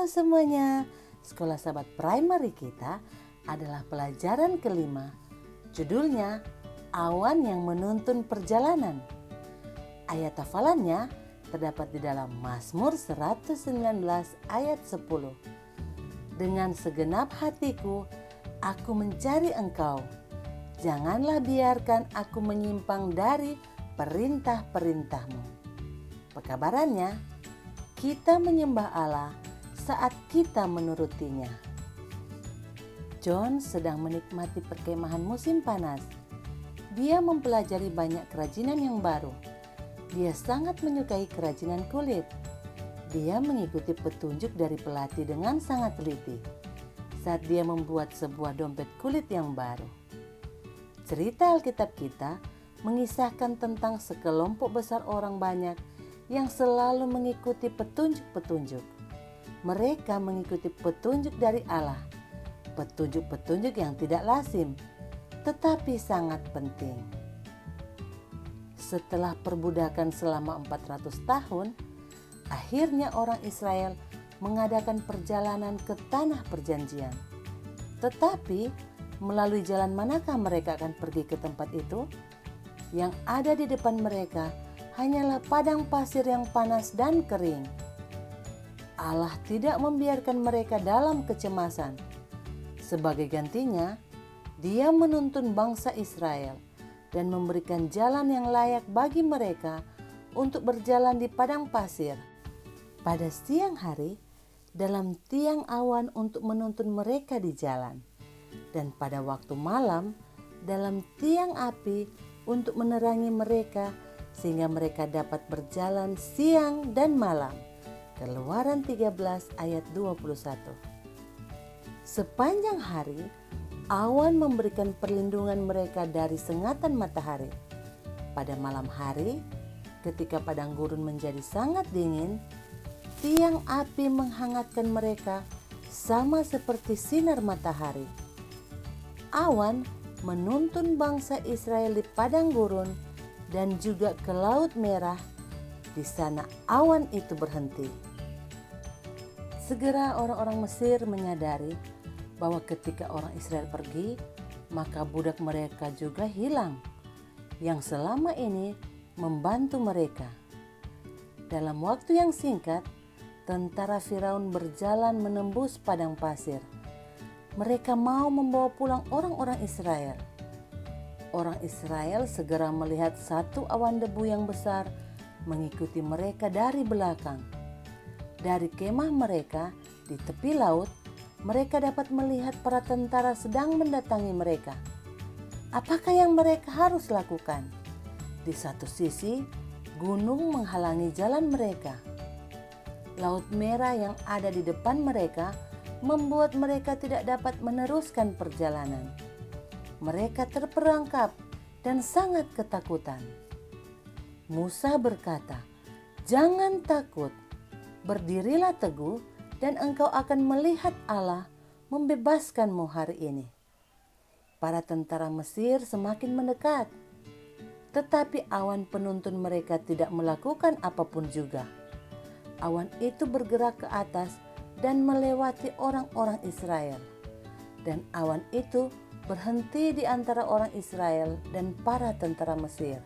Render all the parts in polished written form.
semuanya, Sekolah Sahabat Primary kita adalah pelajaran kelima. Judulnya, Awan yang Menuntun Perjalanan. Ayat hafalannya terdapat di dalam Mazmur 119 ayat 10. Dengan segenap hatiku, aku mencari Engkau. Janganlah biarkan aku menyimpang dari perintah-perintah-Mu. Pekabarannya, kita menyembah Allah saat kita menurutinya. John sedang menikmati perkemahan musim panas. Dia mempelajari banyak kerajinan yang baru. Dia sangat menyukai kerajinan kulit. Dia mengikuti petunjuk dari pelatih dengan sangat teliti saat dia membuat sebuah dompet kulit yang baru. Cerita Alkitab kita mengisahkan tentang sekelompok besar orang banyak yang selalu mengikuti petunjuk-petunjuk. Mereka mengikuti petunjuk dari Allah, petunjuk-petunjuk yang tidak lazim, tetapi sangat penting. Setelah perbudakan selama 400 tahun, akhirnya orang Israel mengadakan perjalanan ke tanah perjanjian. Tetapi, melalui jalan manakah mereka akan pergi ke tempat itu? Yang ada di depan mereka hanyalah padang pasir yang panas dan kering. Allah tidak membiarkan mereka dalam kecemasan. Sebagai gantinya, Dia menuntun bangsa Israel dan memberikan jalan yang layak bagi mereka untuk berjalan di padang pasir. Pada siang hari, dalam tiang awan untuk menuntun mereka di jalan, dan pada waktu malam, dalam tiang api untuk menerangi mereka sehingga mereka dapat berjalan siang dan malam. Keluaran 13 ayat 21. Sepanjang hari, awan memberikan perlindungan mereka dari sengatan matahari. Pada malam hari, ketika padang gurun menjadi sangat dingin, tiang api menghangatkan mereka sama seperti sinar matahari. Awan menuntun bangsa Israel di padang gurun dan juga ke Laut Merah. Di sana awan itu berhenti. Segera orang-orang Mesir menyadari bahwa ketika orang Israel pergi, maka budak mereka juga hilang, yang selama ini membantu mereka. Dalam waktu yang singkat, tentara Firaun berjalan menembus padang pasir. Mereka mau membawa pulang orang-orang Israel. Orang Israel segera melihat satu awan debu yang besar mengikuti mereka dari belakang. Dari kemah mereka di tepi laut, mereka dapat melihat para tentara sedang mendatangi mereka. Apakah yang mereka harus lakukan? Di satu sisi, gunung menghalangi jalan mereka. Laut Merah yang ada di depan mereka membuat mereka tidak dapat meneruskan perjalanan. Mereka terperangkap dan sangat ketakutan. Musa berkata, "Jangan takut. Berdirilah teguh dan engkau akan melihat Allah membebaskanmu hari ini." Para tentara Mesir semakin mendekat, tetapi awan penuntun mereka tidak melakukan apapun juga. Awan itu bergerak ke atas dan melewati orang-orang Israel. Dan awan itu berhenti di antara orang Israel dan para tentara Mesir.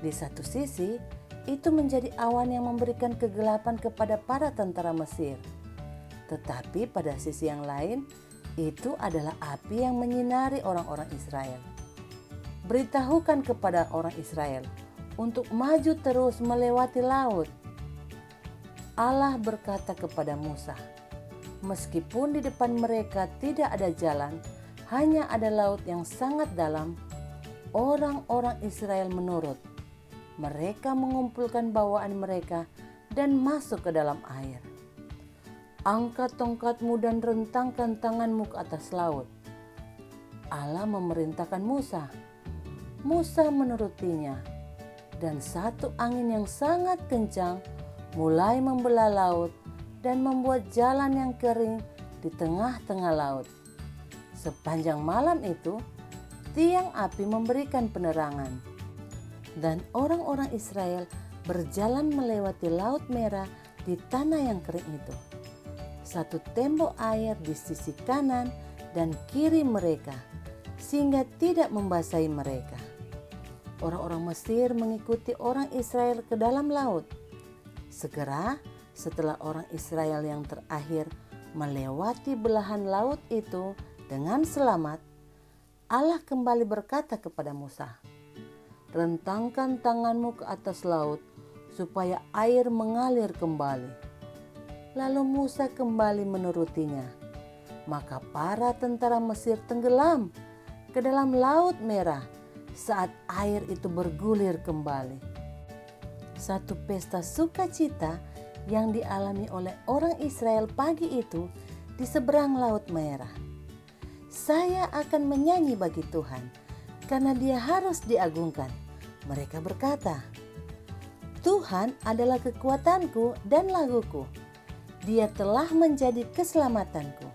Di satu sisi, itu menjadi awan yang memberikan kegelapan kepada para tentara Mesir. Tetapi pada sisi yang lain, itu adalah api yang menyinari orang-orang Israel. Beritahukan kepada orang Israel untuk maju terus melewati laut. Allah berkata kepada Musa, "Meskipun di depan mereka tidak ada jalan, hanya ada laut yang sangat dalam, orang-orang Israel menurut. Mereka mengumpulkan bawaan mereka dan masuk ke dalam air. Angkat tongkatmu dan rentangkan tanganmu ke atas laut." Allah memerintahkan Musa. Musa menurutinya, dan satu angin yang sangat kencang mulai membelah laut dan membuat jalan yang kering di tengah-tengah laut. Sepanjang malam itu, tiang api memberikan penerangan. Dan orang-orang Israel berjalan melewati Laut Merah di tanah yang kering itu. satu tembok air di sisi kanan dan kiri mereka, sehingga tidak membasahi mereka. Orang-orang Mesir mengikuti orang Israel ke dalam laut. Segera setelah orang Israel yang terakhir melewati belahan laut itu dengan selamat, Allah kembali berkata kepada Musa, "Rentangkan tanganmu ke atas laut supaya air mengalir kembali." Lalu Musa kembali menurutinya. Maka para tentara Mesir tenggelam ke dalam Laut Merah saat air itu bergulir kembali. Satu pesta sukacita yang dialami oleh orang Israel pagi itu di seberang Laut Merah. "Saya akan menyanyi bagi Tuhan karena Dia harus diagungkan," mereka berkata. "Tuhan adalah kekuatanku dan laguku. Dia telah menjadi keselamatanku."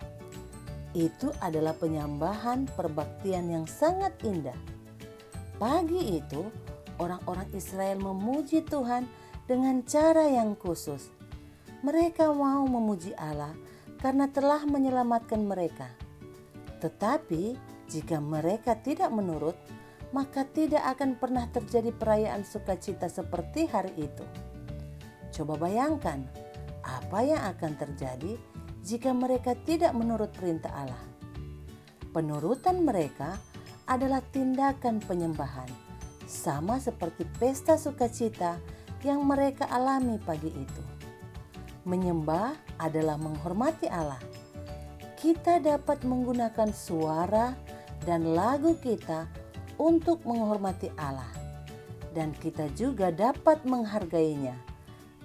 Itu adalah penyambahan perbaktian yang sangat indah. Pagi itu, orang-orang Israel memuji Tuhan dengan cara yang khusus. Mereka mau memuji Allah karena telah menyelamatkan mereka. Tetapi jika mereka tidak menurut, maka tidak akan pernah terjadi perayaan sukacita seperti hari itu. Coba bayangkan apa yang akan terjadi jika mereka tidak menurut perintah Allah. Penurutan mereka adalah tindakan penyembahan, sama seperti pesta sukacita yang mereka alami pagi itu. Menyembah adalah menghormati Allah. Kita dapat menggunakan suara dan lagu kita untuk menghormati Allah, dan kita juga dapat menghargainya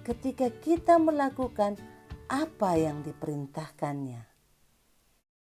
ketika kita melakukan apa yang diperintahkannya.